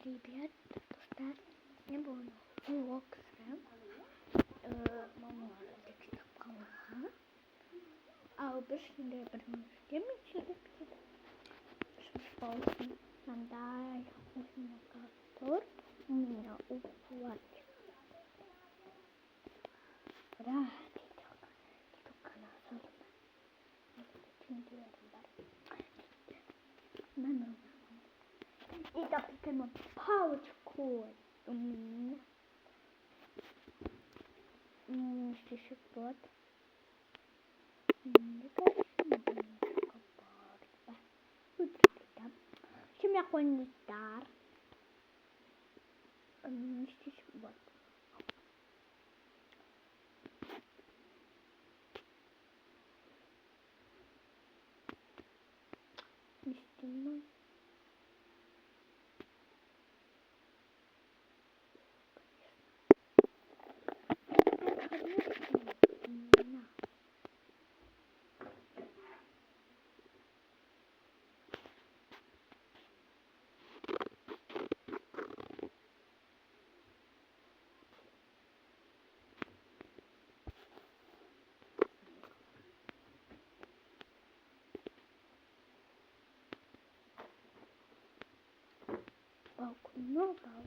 Привет, dostlar. Ne bu? Walks'ım. Mama kitap kalmaha. Aber şimdi bırakmıştım. Şimdi спалки. Надо на картор. У меня упать. Да, только на солнце. Şimdi ben и так прямо палочку. Стишек вот. Şimdi yapalım dar. Стишек вот. Стишек. Балконно дал.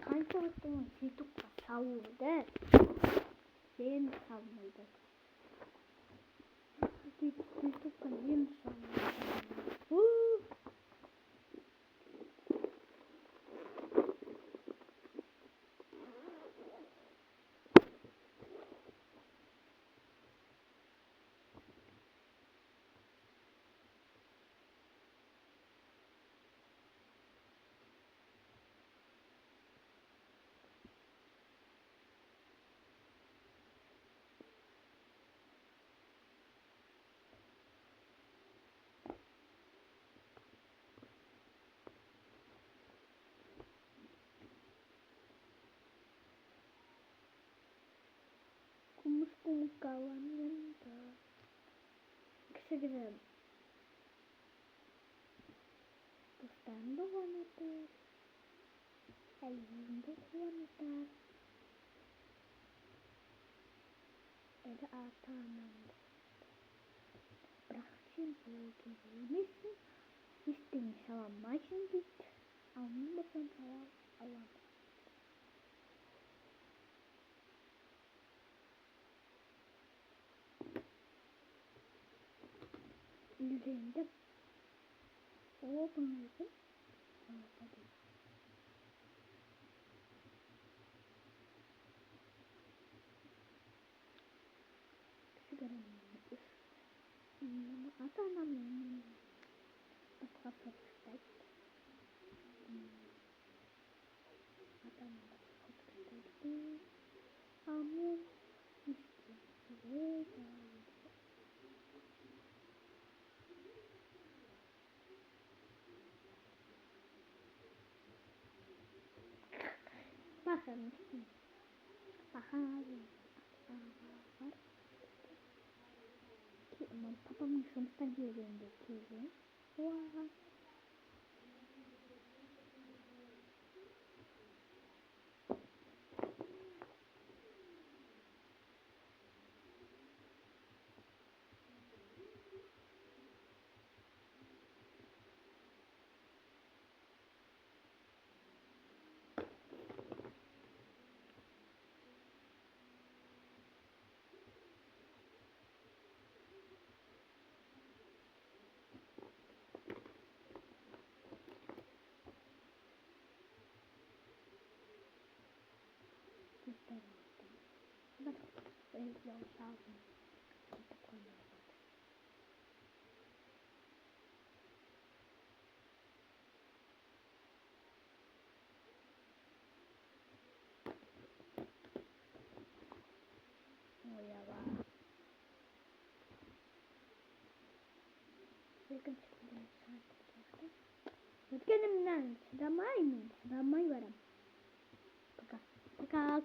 Kanka YouTube'da savurdu. Yeni savurdu. YouTube'da yeni savurdu. Kumusta kawan ganda. Kesegeran. Dostando wanita. Alindo wanita. Ada atanan. Brachchen bogi. Misting salam machin dit. Amma von salam alam. İldendim. O bunlardı. Hadi. Sigaranın ama atanamıyorum. Bakıp işte. Atanamıyorum. Amin. Bakın. Bakın. Babamın şundan geldiğinde teyze. Vaa. Bak, ben yavaş aldım. Вот нам сюда май, сюда май варам. Пока. Пока.